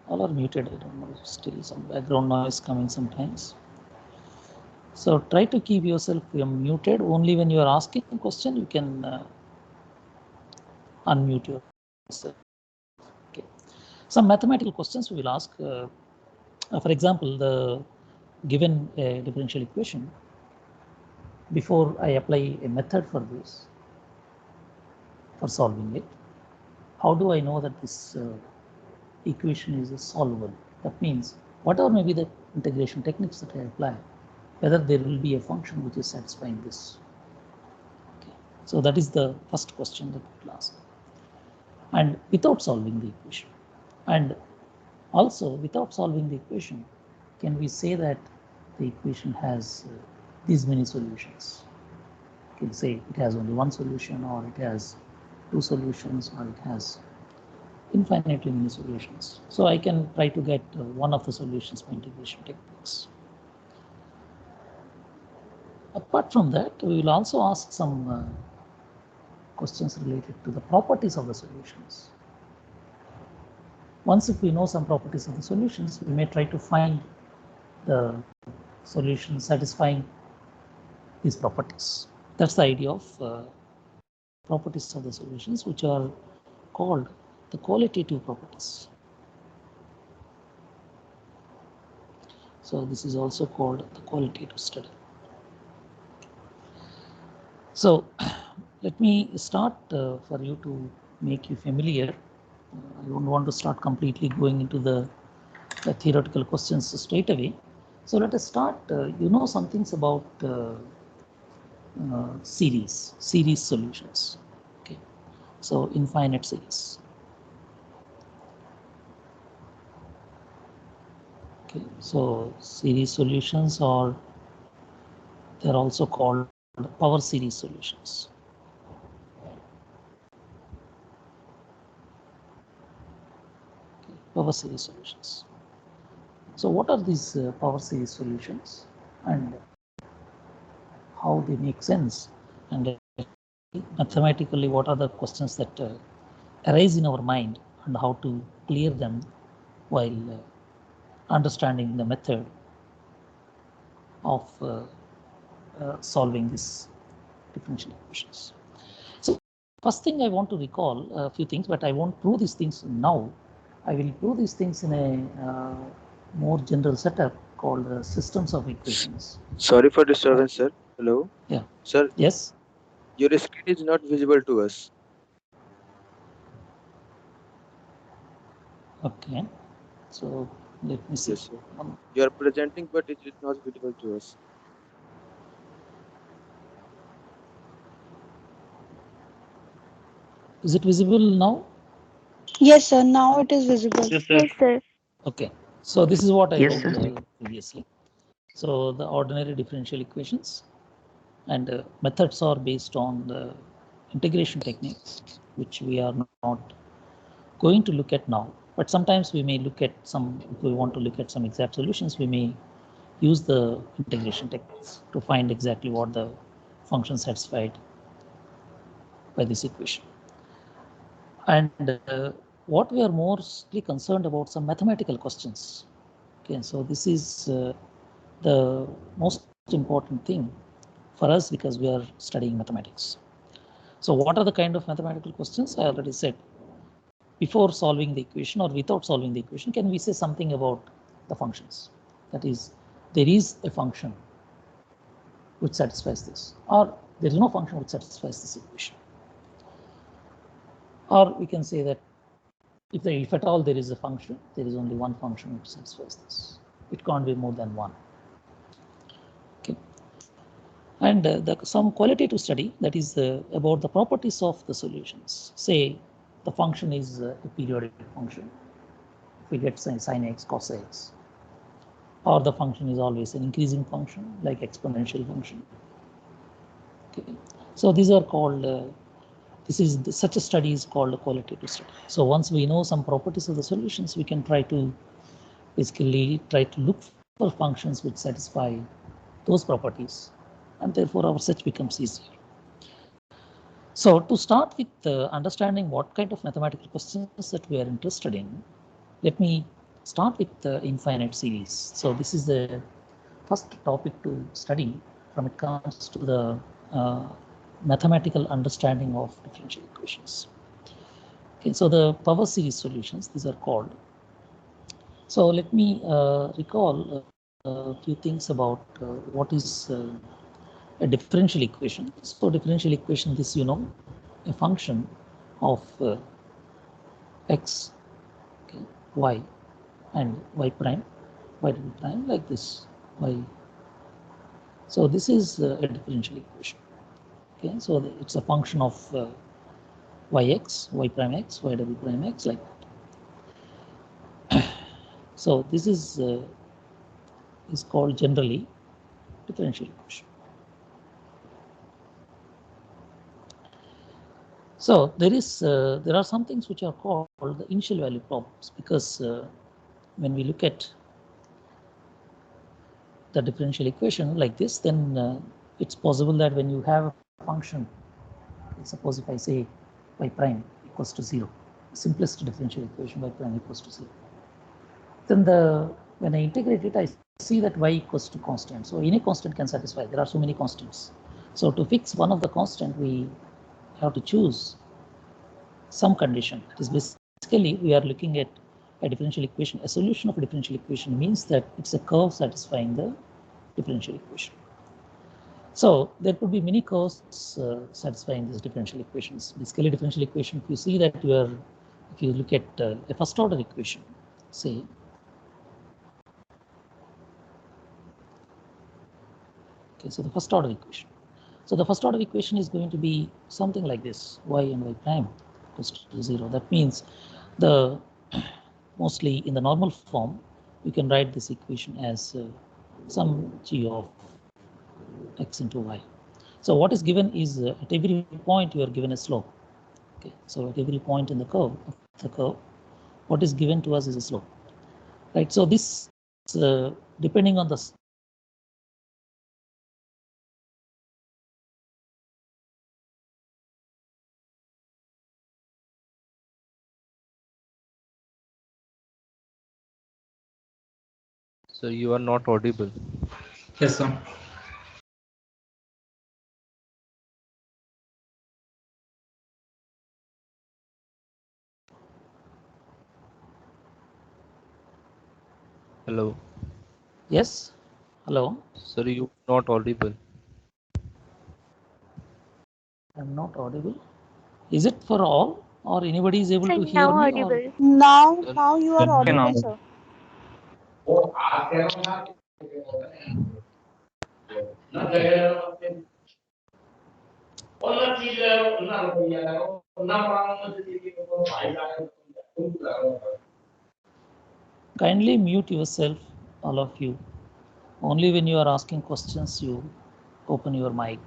All are muted. I don't know. Still some background noise coming sometimes. So try to keep yourself muted. Only when you are asking a question, you can unmute yourself. Okay. Some mathematical questions we will ask. For example, the given a differential equation. Before I apply a method for this, for solving it, how do I know that this equation is solvable? That means whatever may be the integration techniques that I apply, whether there will be a function which is satisfying this. Okay. So that is the first question that we will ask. And without solving the equation, and also without solving the equation, can we say that the equation has these many solutions? You can say it has only one solution, or it has two solutions, or it has infinitely many solutions. So I can try to get one of the solutions by integration techniques. Apart from that, we will also ask some questions related to the properties of the solutions. Once if we know some properties of the solutions, we may try to find the solution satisfying these properties. That's the idea of properties of the solutions, which are called the qualitative properties. So this is also called the qualitative study. So let me start for you to make you familiar. I don't want to start completely going into the theoretical questions straight away. So let us start. You know some things about series solutions. Okay, so infinite series. Okay, so series solutions, or they're also called power series solutions. Okay, power series solutions. So what are these power series solutions, and how they make sense, and mathematically what are the questions that arise in our mind, and how to clear them while understanding the method of solving these differential equations. So first thing I want to recall a few things, but I won't prove these things now. I will prove these things in a more general setup called systems of equations. Sorry for disturbance, sir. Hello? Yeah. Sir, Yes. your screen is not visible to us. Okay. So let me see. Yes, sir. You are presenting, but it is not visible to us. Is it visible now? Yes, sir. Now it is visible. Yes, sir. Okay. So this is what I Yes, wrote sir. previously. So the ordinary differential equations and methods are based on the integration techniques, which we are not going to look at now. But sometimes we may look at some, if we want to look at some exact solutions, we may use the integration techniques to find exactly what the function satisfied by this equation. And what we are mostly concerned about, some mathematical questions. Okay, so this is the most important thing for us, because we are studying mathematics. So what are the kind of mathematical questions? I already said, before solving the equation or without solving the equation, can we say something about the functions? That is, there is a function which satisfies this, or there is no function which satisfies this equation. Or we can say that if at all there is a function, there is only one function which satisfies this. It can't be more than one. Okay. And some qualitative study, that is about the properties of the solutions. Say the function is a periodic function. If we get sin x, cos x, or the function is always an increasing function like exponential function. Okay. So these are called, such a study is called a qualitative study. So once we know some properties of the solutions, we can basically try to look for functions which satisfy those properties, and therefore our search becomes easier. So to start with understanding what kind of mathematical questions that we are interested in, let me start with the infinite series. So this is the first topic to study when it comes to the mathematical understanding of differential equations. Okay, so the power series solutions, these are called. So let me recall a few things about what is a differential equation. So differential equation, this you know, a function of x, okay, y, and y prime, y double prime, like this, y. So this is a differential equation. Okay, so it's a function of yx, y prime x, y double prime x, like that. So this is called generally differential equation. So there are some things which are called the initial value problems, because when we look at the differential equation like this, then it's possible that when you have a function, suppose if I say y prime equals to 0, simplest differential equation, y prime equals to 0, then when I integrate it, I see that y equals to constant. So any constant can satisfy. There are so many constants. So to fix one of the constant, we have to choose some condition. It is basically we are looking at a differential equation. A solution of a differential equation means that it's a curve satisfying the differential equation. So there could be many curves satisfying these differential equations. Basically, differential equation, if you see that if you look at a first order equation, say, okay, so the first order equation. So the first order equation is going to be something like this: y and y prime equals to 0. That means the mostly in the normal form, you can write this equation as some g of x into y. So what is given is at every point you are given a slope. Okay, so at every point in the curve, what is given to us is a slope, right? So this depending on the So you are not audible. Yes, sir. Hello. yes, hello, Sir, you are not audible. I'm not audible. Is it for all, or anybody is able So to hear now me, or audible. Now you are Okay, now. audible, sir. kindly mute yourself, all of you. Only when you are asking questions, you open your mic.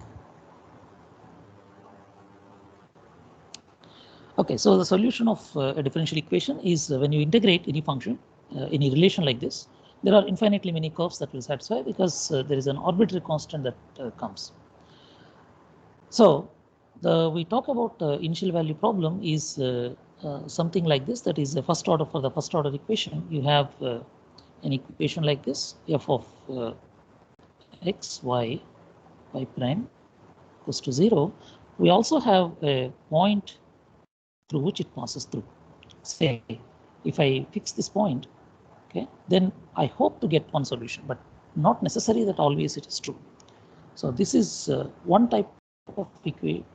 Okay, so the solution of a differential equation is when you integrate any function, any relation like this, there are infinitely many curves that will satisfy, because there is an arbitrary constant that comes. So we talk about initial value problem is something like this, that is a first order. For the first order equation, you have an equation like this, f of x, y prime equals to 0. We also have a point through which it passes through. Say, if I fix this point, okay, then I hope to get one solution, but not necessary that always it is true. So this is one type of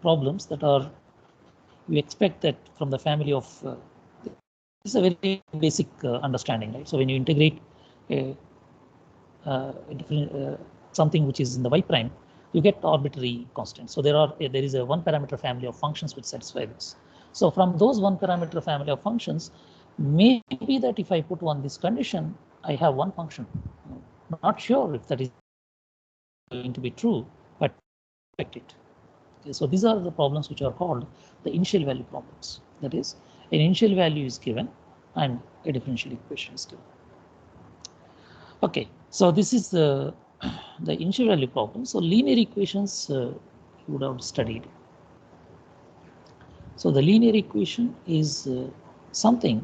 problems that are, you expect that from the family of, this is a very basic understanding, right? So when you integrate a different something which is in the y prime, you get arbitrary constants. So there is a one parameter family of functions which satisfy this. So from those one parameter family of functions, maybe that if I put this condition, I have one function. Not sure if that is going to be true, but expect it. Okay, so these are the problems which are called the initial value problems. That is, an initial value is given and a differential equation is given. Okay, so this is the initial value problem. So linear equations you would have studied. So the linear equation is something.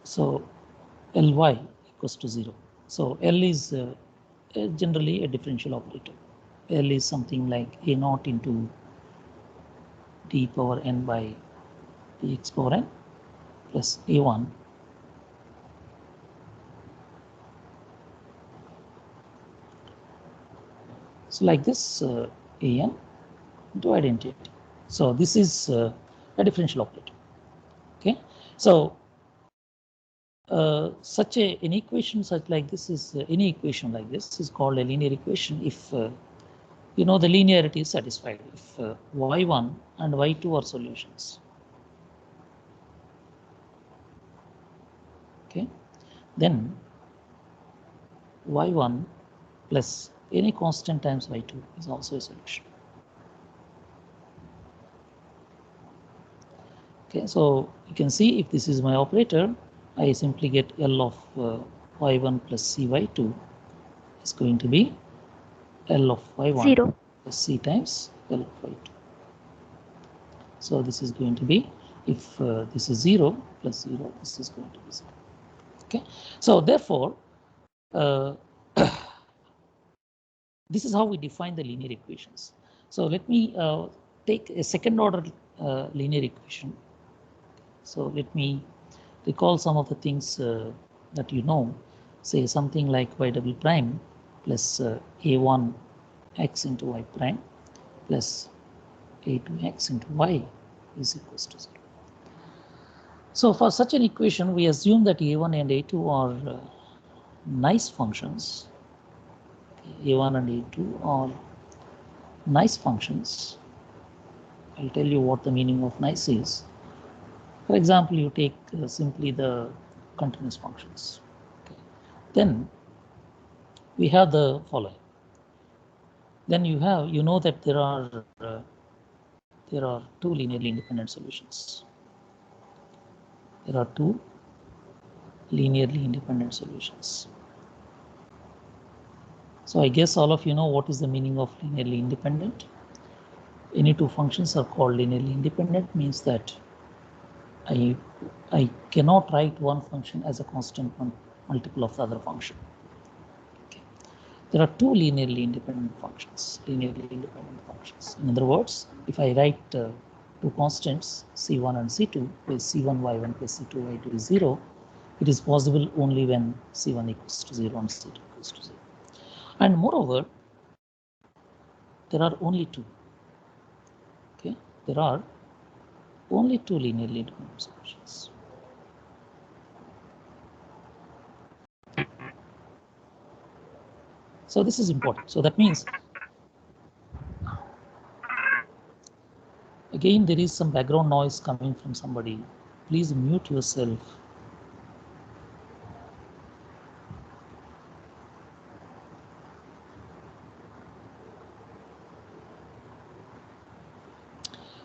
So Ly equals to 0. So L is generally a differential operator. L is something like a naught into d power n by dx power n plus a1 so like this an into identity. So this is a differential operator. Okay, so such an equation such like this is any equation like this is called a linear equation if you know the linearity is satisfied, if y1 and y2 are solutions. Okay, then y1 plus any constant times y2 is also a solution. Okay, so you can see if this is my operator, I simply get L of y1 plus cy2 is going to be L of y1 0 plus c times L of y2. So this is going to be, if this is 0 plus 0, this is going to be 0. Okay, so therefore, this is how we define the linear equations. So let me take a second order linear equation. So let me recall some of the things that you know, say something like y double prime plus a1 x into y prime plus a2x into y is equals to 0. So for such an equation, we assume that a1 and a2 are nice functions. a1 and a2 are nice functions. I'll tell you what the meaning of nice is. For example, you take simply the continuous functions. Okay. Then we have the following. Then you know that there are two linearly independent solutions. There are two linearly independent solutions. So I guess all of you know what is the meaning of linearly independent. Any two functions are called linearly independent, means that I cannot write one function as a constant multiple of the other function. Okay. There are two linearly independent functions. In other words, if I write two constants c1 and c2, where c1 y1 plus c2 y2 is 0, it is possible only when c1 equals to 0 and c2 equals to 0. And moreover, there are only two. Okay, there are only two linearly independent solutions. So this is important. So that means, again, there is some background noise coming from somebody. Please mute yourself.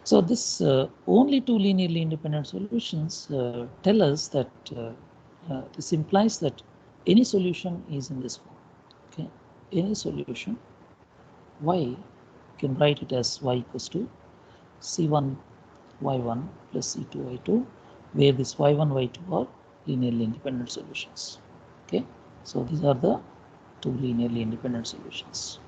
So this only two linearly independent solutions tell us that this implies that any solution is in this form. Okay, any solution y can write it as y equals to c1 y1 plus c2 y2, where this y1 y2 are linearly independent solutions. Okay, so these are the two linearly independent solutions.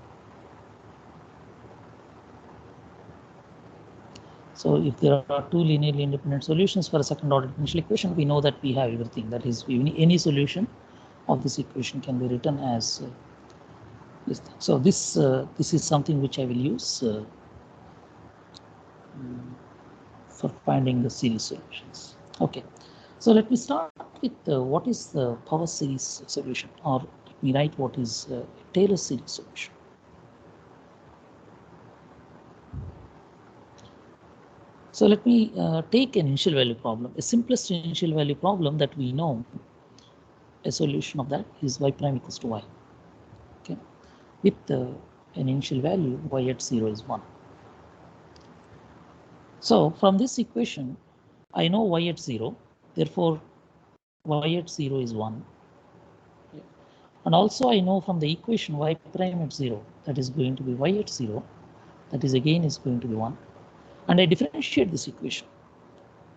So if there are two linearly independent solutions for a second order differential equation, we know that we have everything. That is, any solution of this equation can be written as this thing. So this is something which I will use for finding the series solutions. Okay, so let me start with what is the power series solution, or let me write what is a Taylor series solution. So let me take an initial value problem, a simplest initial value problem that we know. A solution of that is y prime equals to y. Okay, with an initial value y at 0 is 1. So from this equation, I know y at 0, therefore y at 0 is 1. Okay. And also I know from the equation y prime at 0, that is going to be y at 0, that is again is going to be 1. and I differentiate this equation.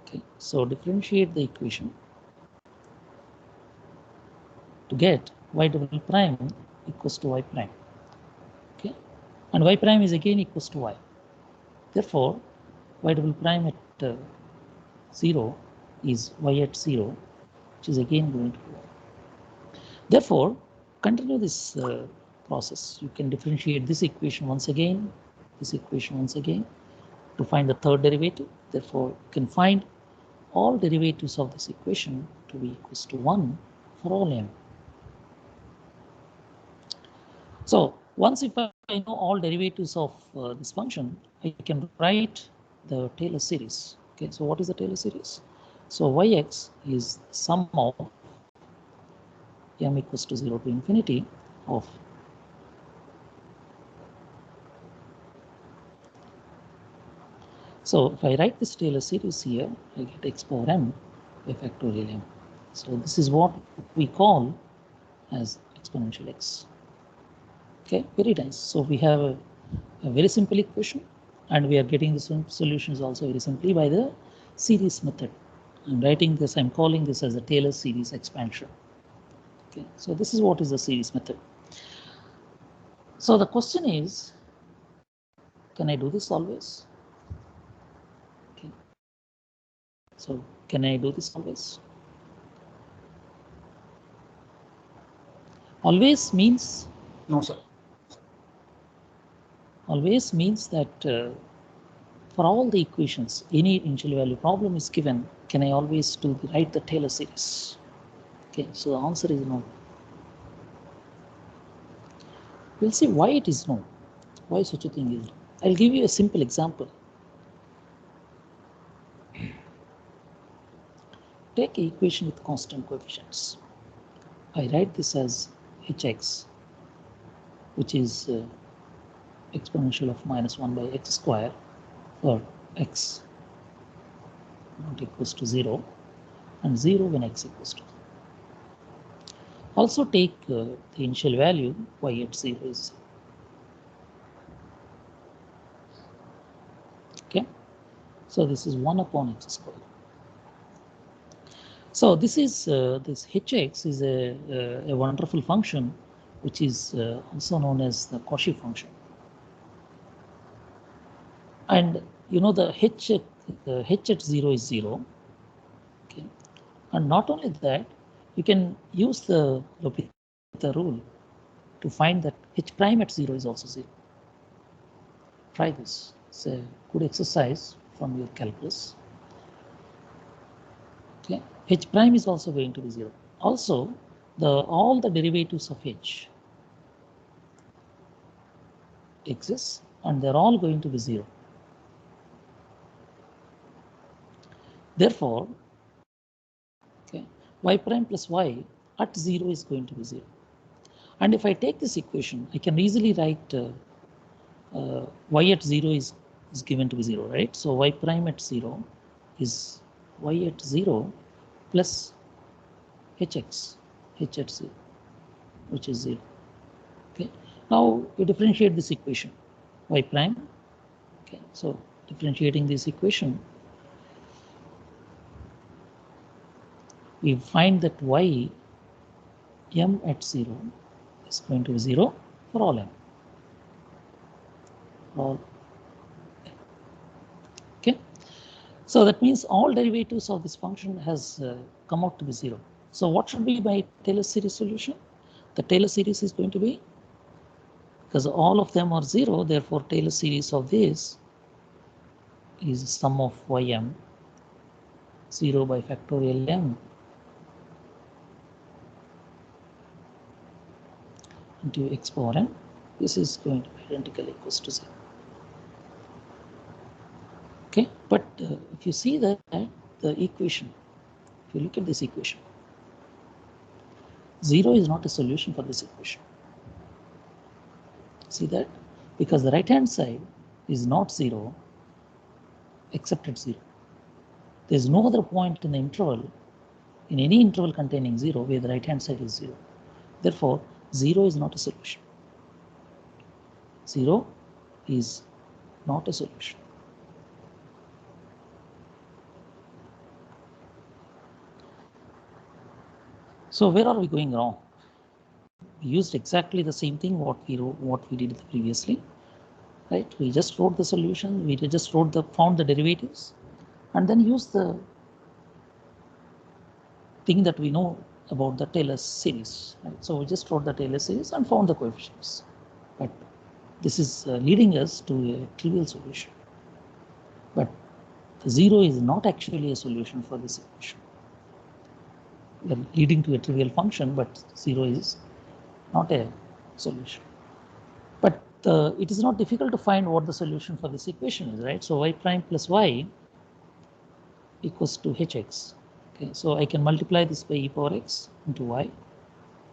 Okay, so differentiate the equation to get y double prime equals to y prime. Okay, and y prime is again equals to y. Therefore, y double prime at 0 is y at 0, which is again going to be y. Therefore, continue this process. You can differentiate this equation once again, this equation once again, to find the third derivative. Therefore, you can find all derivatives of this equation to be equals to 1 for all m. So once if I know all derivatives of this function, I can write the Taylor series. Okay, so what is the Taylor series? So yx is sum of m equals to 0 to infinity of so if I write this Taylor series here, I get x power m by factorial m. So this is what we call as exponential x. Okay, very nice. So we have a very simple equation, and we are getting the solutions also very simply by the series method. I'm writing this, I'm calling this as a Taylor series expansion. Okay, so this is what is the series method. So the question is, can I do this always? Okay, so can I do this always? Always means no, sir. Always means that for all the equations, any initial value problem is given, can I always write the Taylor series? Okay, so the answer is no. We'll see why it is no. Why such a thing is no. I'll give you a simple example. Take an equation with constant coefficients. I write this as hx, which is exponential of minus 1 by x square for x not equals to 0 and 0 when x equals to 0. Also take the initial value y at 0 is 0. Okay, so this is 1 upon x square. So this is this hx is a wonderful function, which is also known as the Cauchy function. And you know the h at 0 is 0. Okay, and not only that, you can use the L'Hopital rule to find that h prime at 0 is also 0. Try this. It's a good exercise from your calculus. Okay, h prime is also going to be 0. Also, all the derivatives of h exist, and they're all going to be 0. Therefore, okay, y prime plus y at 0 is going to be 0. And if I take this equation, I can easily write y at 0 is given to be 0, right? So y prime at 0 is y at 0 plus hx, h at 0, which is 0. Okay, now we differentiate this equation, y prime. Okay, so differentiating this equation, we find that y m at 0 is going to be 0 for all m. All. Okay, so that means all derivatives of this function has come out to be 0. So what should be my Taylor series solution? The Taylor series is going to be, because all of them are 0, therefore Taylor series of this is sum of ym 0 by factorial m into x power n. This is going to be identical equals to 0. Okay, but if you see that the equation, if you look at this equation, 0 is not a solution for this equation. See that? Because the right hand side is not 0 except at 0. There is no other point in the interval, in any interval containing 0, where the right hand side is 0. Therefore, 0 is not a solution. 0 is not a solution. So where are we going wrong? We used exactly the same thing what we did previously, right? We just wrote the solution, we just found the derivatives, and then used the thing that we know about the Taylor series, right? So we just wrote the Taylor series and found the coefficients. But this is leading us to a trivial solution. But the 0 is not actually a solution for this equation. We are leading to a trivial function, but 0 is not a solution. But it is not difficult to find what the solution for this equation is, right? So y prime plus y equals to hx. Okay, so I can multiply this by e power x into y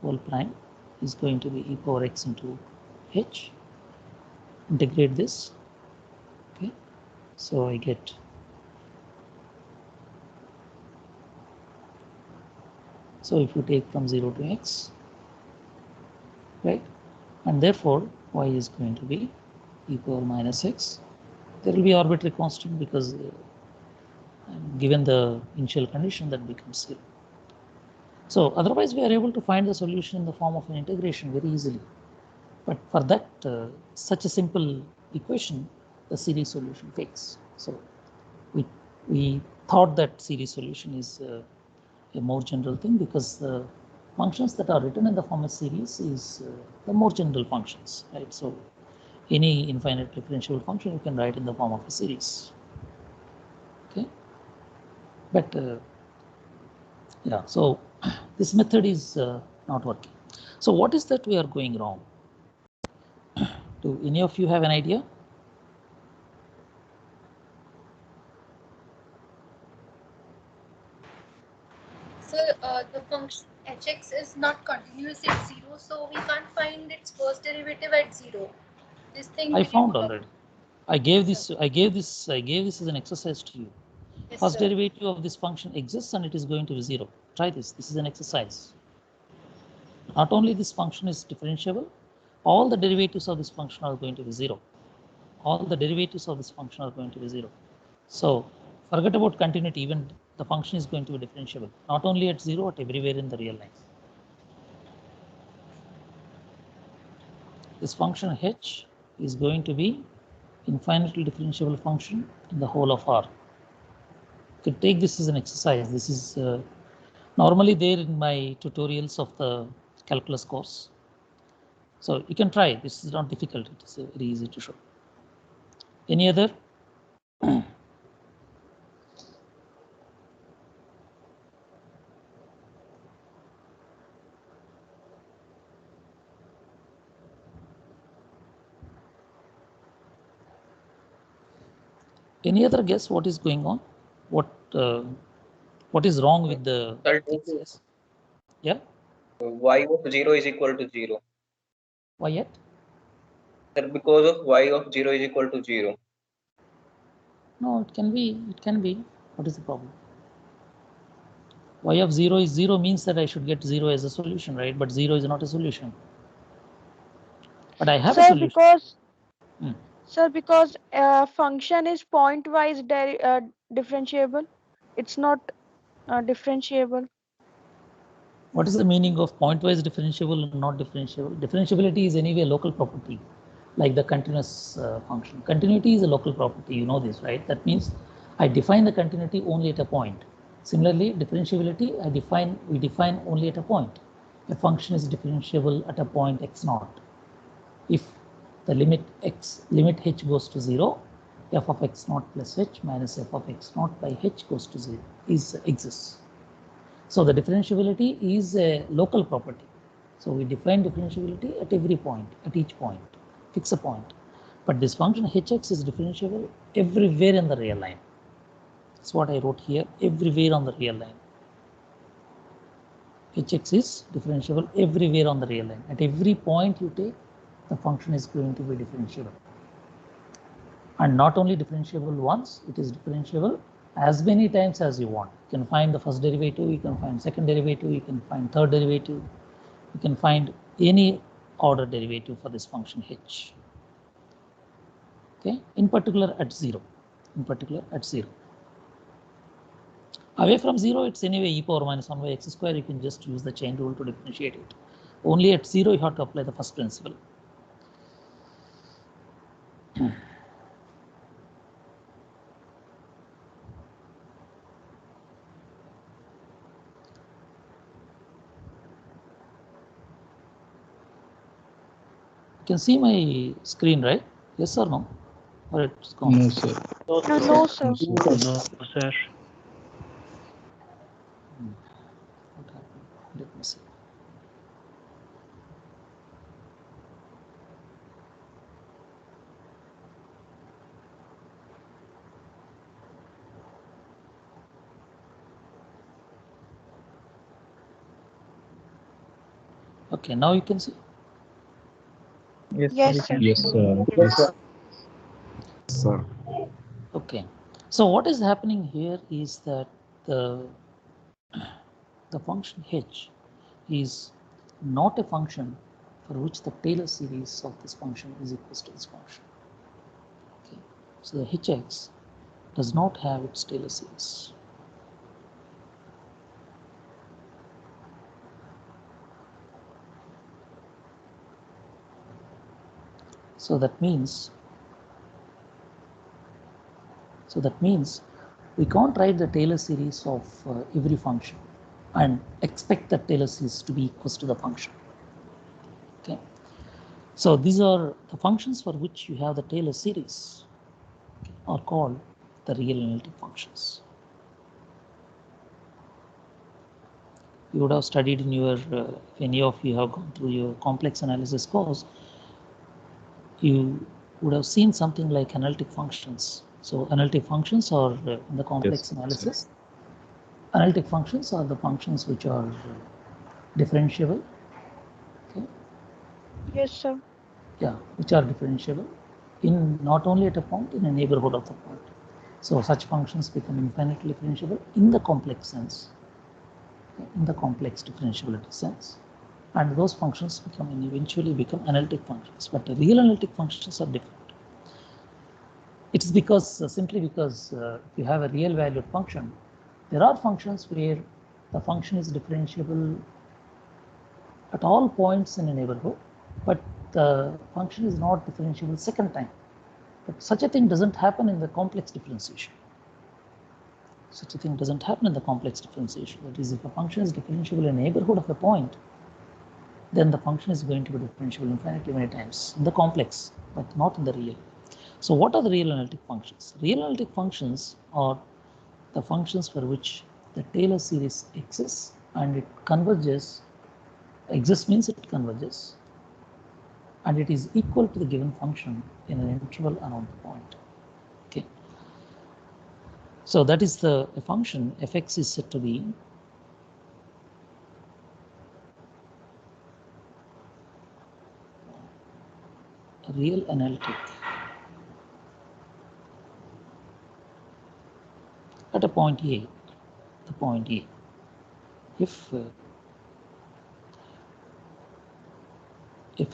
whole prime is going to be e power x into h. Integrate this. Okay, so I get so if you take from 0 to x, right, and therefore y is going to be e power minus x. There will be arbitrary constant because given the initial condition that becomes 0. So otherwise we are able to find the solution in the form of an integration very easily. But for that, such a simple equation, the series solution fails. So we thought that series solution is a more general thing because the functions that are written in the form of series is the more general functions, right? So any infinite differentiable function you can write in the form of a series. Okay, but yeah, so this method is not working. So what is that we are going wrong? Do any of you have an idea? So the function hx is not continuous at 0, so we can't find its first derivative at 0. This thing I we found didn't already. I gave this as an exercise to you. Yes, First sir. derivative of this function exists and it is going to be 0. Try this. This is an exercise. Not only this function is differentiable, all the derivatives of this function are going to be 0. All the derivatives of this function are going to be 0. So forget about continuity, even the function is going to be differentiable, not only at 0, but everywhere in the real line. This function h is going to be infinitely differentiable function in the whole of R. You could take this as an exercise. This is normally there in my tutorials of the calculus course. So you can try. This is not difficult. It is very easy to show. Any other? Any other guess what is going on? What is wrong with the thesis? Yeah. Y of 0 is equal to 0. Why yet? That because of y of 0 is equal to 0. No, it can be. It can be. What is the problem? Y of 0 is 0 means that I should get 0 as a solution, right? But 0 is not a solution. But I have a solution. Sir, because function is point-wise differentiable, it's not differentiable. What is the meaning of pointwise differentiable and not differentiable? Differentiability is anyway a local property, like the continuous function. Continuity is a local property, you know this, right? That means I define the continuity only at a point. Similarly, differentiability, we define only at a point. A function is differentiable at a point x naught. If the limit h goes to 0, f of x naught plus h minus f of x naught by h goes to 0 exists. So the differentiability is a local property. So we define differentiability at every point, at each point, fix a point. But this function hx is differentiable everywhere in the real line. That's what I wrote here, everywhere on the real line. Hx is differentiable everywhere on the real line. At every point you take, the function is going to be differentiable. And not only differentiable once, it is differentiable as many times as you want. You can find the first derivative, you can find second derivative, you can find third derivative, you can find any order derivative for this function h. Okay, in particular at 0. Away from 0, it's anyway e power minus 1 by x square. You can just use the chain rule to differentiate it. Only at 0 you have to apply the first principle. You can see my screen, right? Yes or no? Or it's gone? No, sir. No, sir. No, sir. No, sir. What happened? Let me see. Okay, now you can see. Yes, Yes, we sir. can. Yes, sir. Yes, sir. Okay, so what is happening here is that the function h is not a function for which the Taylor series of this function is equal to this function. Okay, so the hx does not have its Taylor series. So that means we can't write the Taylor series of every function and expect that Taylor series to be equal to the function. Okay, so these are the functions for which you have the Taylor series are called the real analytic functions. You would have studied in your, if any of you have gone through your complex analysis course, you would have seen something like analytic functions. So analytic functions are in the complex analysis. Analytic functions are the functions which are differentiable. Okay. Yes, sir. Yeah, which are differentiable in not only at a point, in a neighborhood of the point. So such functions become infinitely differentiable in the complex sense, in the complex differentiability sense, and those functions become and eventually become analytic functions. But the real analytic functions are different. It is because simply because if you have a real valued function, there are functions where the function is differentiable at all points in a neighborhood, but the function is not differentiable second time. But such a thing doesn't happen in the complex differentiation. Such a thing doesn't happen in the complex differentiation. That is, if a function is differentiable in a neighborhood of a point, then the function is going to be differentiable infinitely many times in the complex, but not in the real. So what are the real analytic functions? Real analytic functions are the functions for which the Taylor series exists and it converges. Exists means it converges, and it is equal to the given function in an interval around the point. Okay. So that is the function fx is said to be a real analytic at a point A. The point A. If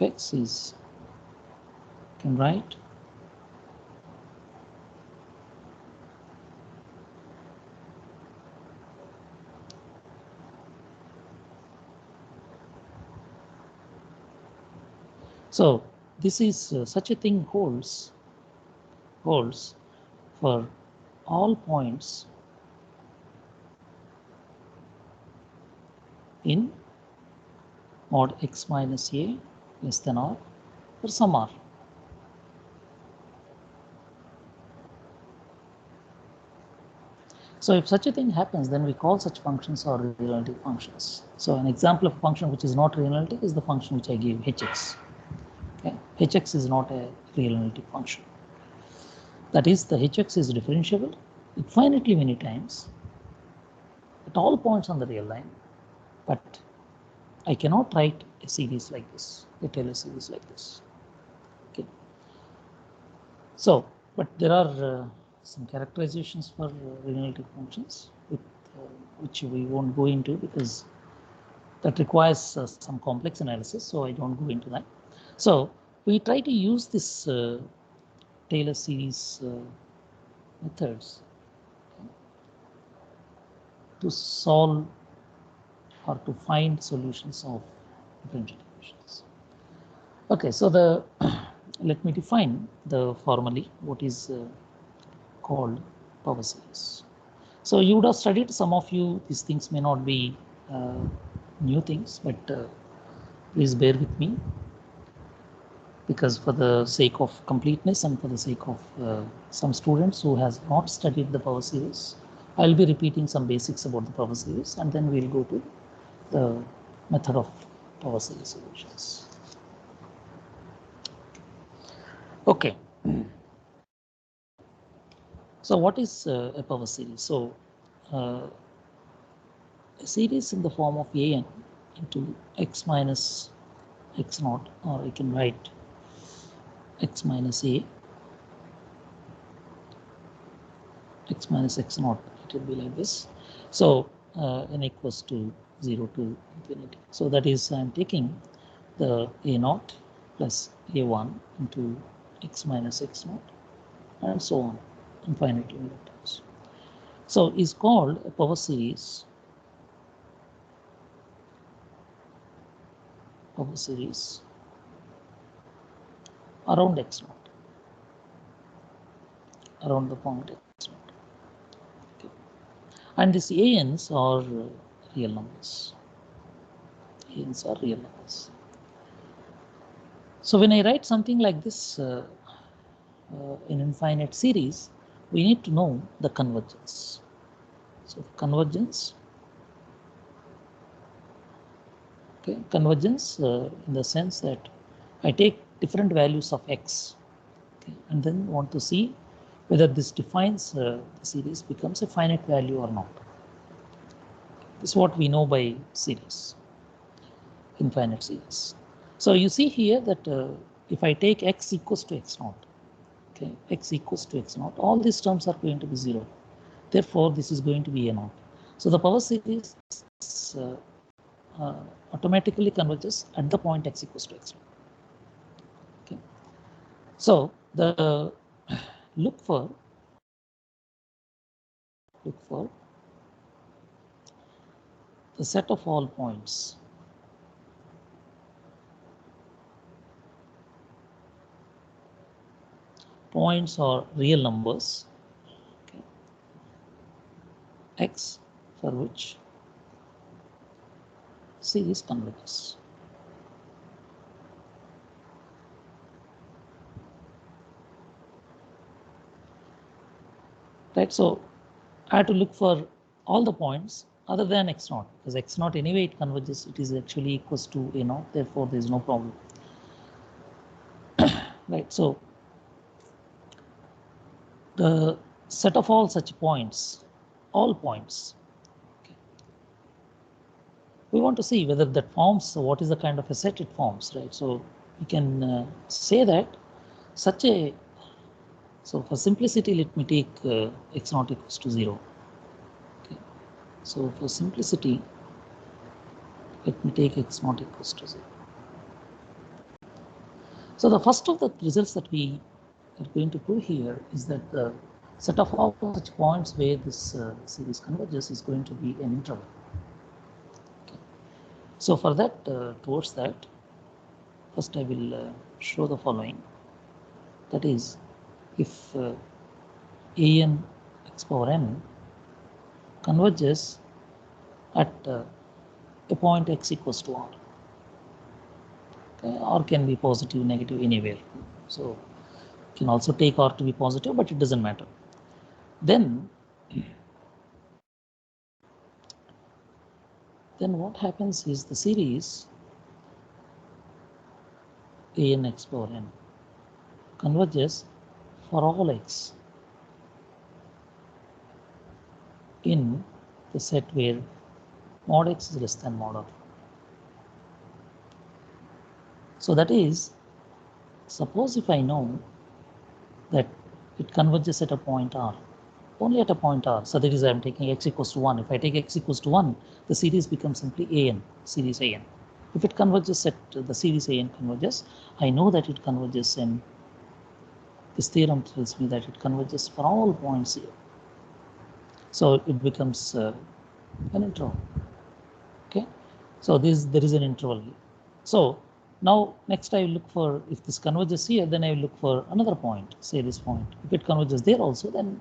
x is, can write so this is such a thing holds for all points in mod x minus a less than r for some r. So if such a thing happens, then we call such functions are real analytic functions. So an example of a function which is not real analytic is the function which I gave, hx. Okay. Hx is not a real analytic function. That is, the hx is differentiable infinitely many times at all points on the real line, but I cannot write a series like this, a Taylor series like this. Okay. So, but there are some characterizations for real analytic functions with, which we won't go into because that requires some complex analysis, so I don't go into that. So we try to use this Taylor series methods to solve or to find solutions of differential equations. Okay, so the let me define the formally what is called power series. So you would have studied, some of you, these things may not be new things, but please bear with me, because for the sake of completeness and for the sake of some students who has not studied the power series, I'll be repeating some basics about the power series, and then we'll go to the method of power series solutions. Okay. So what is a power series? So a series in the form of an into x minus x naught, or I can write x minus a, x minus x naught, it will be like this. So n equals to 0 to infinity. So that is, I'm taking the a naught plus a1 into x minus x naught, and so on, infinite unit terms. So is called a power series. Power series around x naught, around the point x naught. Okay. And these ANs are real numbers. ANs are real numbers. So when I write something like this in infinite series, we need to know the convergence. So convergence, okay, convergence in the sense that I take different values of x, okay, and then want to see whether this defines the series becomes a finite value or not. This is what we know by series, infinite series. So you see here that if I take x equals to x naught, okay, x equals to x naught, all these terms are going to be 0. Therefore, this is going to be a naught. So the power series automatically converges at the point x equals to x naught. Okay. So the look for the set of all points are real numbers, okay, x for which series converges. Right, so I have to look for all the points other than x naught, because x naught anyway it converges, it is actually equals to a naught, therefore there is no problem. Right, so the set of all such points, all points, okay, we want to see whether that forms, what is the kind of a set it forms, right? So we can say that such a, so for simplicity, let me take x naught equals to 0. Okay. So for simplicity, let me take x naught equals to 0. So the first of the results that we are going to prove here is that the set of all such points where this series converges is going to be an interval. Okay. So for that, towards that, first I will show the following. That is, if an x power n converges at a point x equals to r, okay, r can be positive, negative, anywhere. So you can also take r to be positive, but it doesn't matter. Then what happens is the series an x power n converges for all x in the set where mod x is less than mod r. So that is, suppose if I know that it converges at a point r, only at a point r, so that is I'm taking x equals to 1. If I take x equals to 1, the series becomes simply an, series an. If it converges at the series an converges, I know that it converges, and this theorem tells me that it converges for all points here. So it becomes an interval. Okay, so there is an interval here. So now next I will look for, if this converges here, then I will look for another point, say this point. If it converges there also, then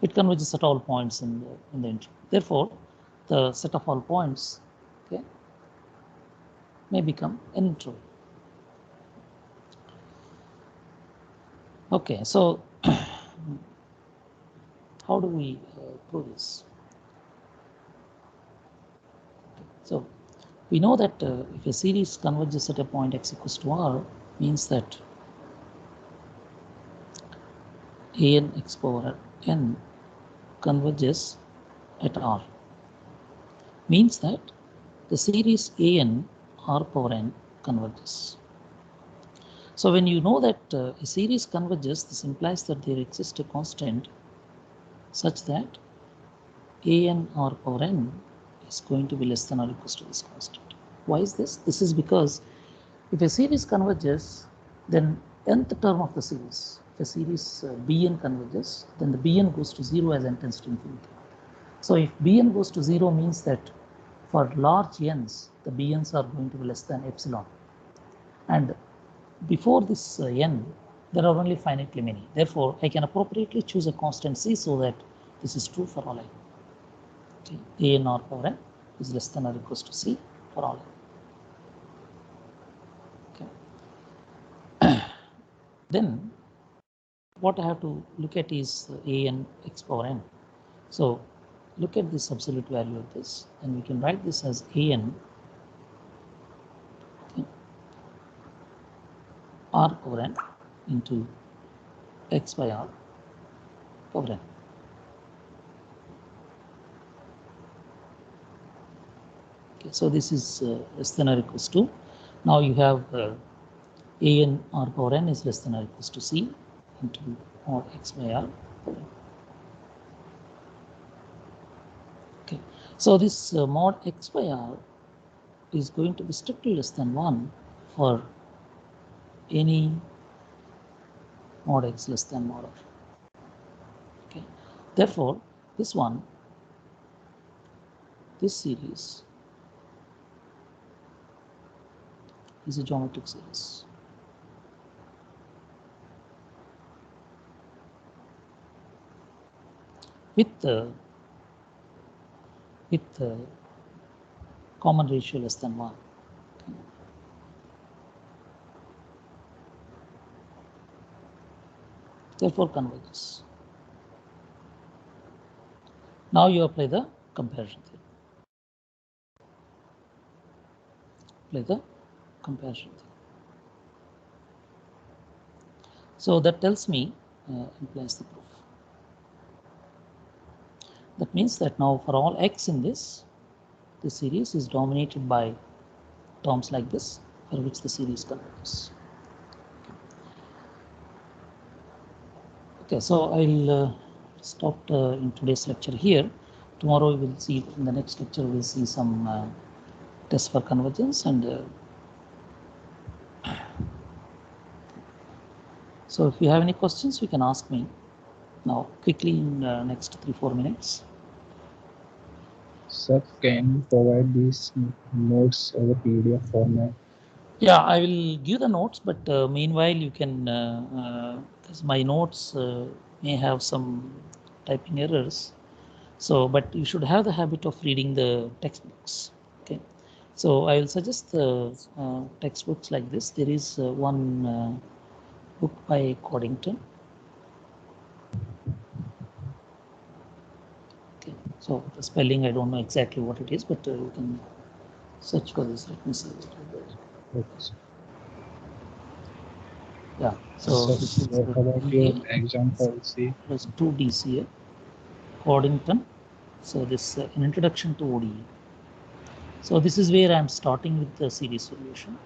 it converges at all points in the interval. Therefore, the set of all points, okay, may become an interval. Okay, so how do we prove this? So we know that if a series converges at a point x equals to r, means that an x power n converges at r. Means that the series an r power n converges. So when you know that a series converges, this implies that there exists a constant such that an r power n is going to be less than or equals to this constant. Why is this? This is because if a series converges, then nth term of the series, if a series bn converges, then the bn goes to 0 as n tends to infinity. So if bn goes to 0 means that for large n's, the bn's are going to be less than epsilon. And before this n, there are only finitely many. Therefore, I can appropriately choose a constant c so that this is true for all n. Okay. An r power n is less than or equals to c for all n. Okay. Then what I have to look at is an x power n. So look at this absolute value of this, and we can write this as an r power n into x by r power n. Okay, so this is less than or equals to, now you have an r power n is less than or equals to c into mod x by r power n. Okay, so this mod x by r is going to be strictly less than 1 for any mod x less than mod r. Okay, therefore this one, this series is a geometric series. With common ratio less than 1. Okay. Therefore converges. Now you apply the comparison theorem. Apply the comparison theorem. So that tells me, implies the proof. That means that now for all x in this series is dominated by terms like this, for which the series converges. Okay, so I'll stop in today's lecture here. Tomorrow we will see, in the next lecture we will see some tests for convergence, and so if you have any questions you can ask me now quickly in the next 3-4 minutes. Sir, can you provide these notes as a PDF format? Yeah, I will give the notes, but meanwhile you can, because my notes may have some typing errors. So, but you should have the habit of reading the textbooks. Okay, so I will suggest the textbooks like this. There is one book by Coddington. Okay, so the spelling I don't know exactly what it is, but you can search for this. Let me see. Okay, sir. Yeah, so Sir, this is what about your exam policy? plus 2 DCA, Coddington. So this an introduction to ODE. So this is where I'm starting with the series solution.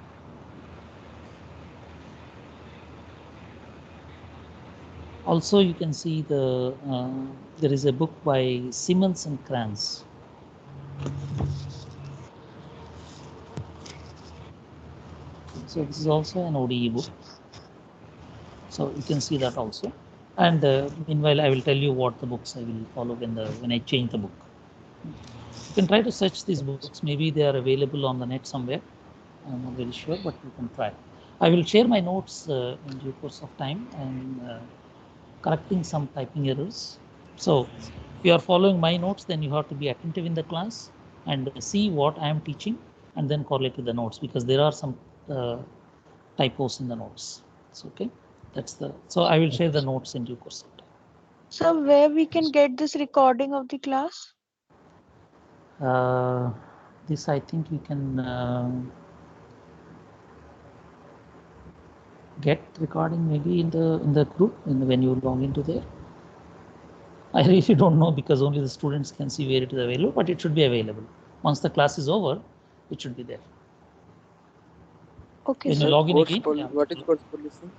Also, you can see the there is a book by Simmons and Kranz. So this is also an ODE book. So you can see that also. And meanwhile, I will tell you what the books I will follow when I change the book. You can try to search these books. Maybe they are available on the net somewhere. I'm not very sure, but you can try. I will share my notes in due course of time and correcting some typing errors. So if you are following my notes, then you have to be attentive in the class and see what I am teaching and then correlate with the notes, because there are some typos in the notes. So, okay, that's the, so I will share the notes in due course of time. So where we can get this recording of the class? This I think you can get recording maybe in the group when you log into there. I really don't know, because only the students can see where it is available, but it should be available. Once the class is over, it should be there. Okay, When you sir. log in Course again, what is course policy?